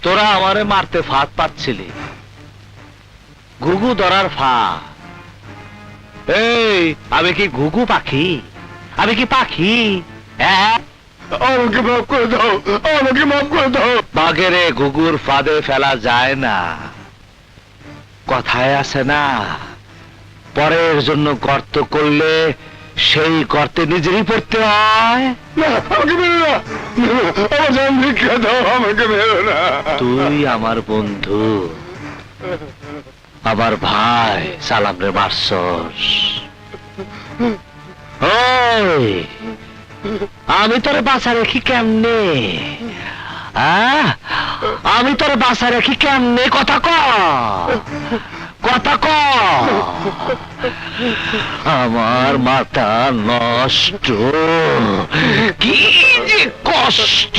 তোরা আমারে মারতে ফাঁদ পাচ্ছিলি, ঘুঘু ধরার ফাঁদ। এই আমি কি ঘুঘু পাখি? আমি কি পাখি? হ্যাঁ, আমাকে মাফ করে দাও, আমাকে মাফ করে দাও। বাঘেরে ঘুঘুর ফাঁদে ফেলা যায় না, কথায় আছে না, পরের জন্য গর্ত করলে সেই গর্তে নিজেরই পড়তে হয়। না, আমাকে মেরো না, আমার জান ভিক্ষা দাও, আমাকে মেরো না। তুই আমার বন্ধু, আমার ভাই, সালাম রে মারছস। ওই আমি তোর বাঁচা রাখি কেমনে? আমি তোর বাঁচা রাখি কেমনে? কথা ক, কথা ক। আমার মাথা নষ্ট, কি যে কষ্ট।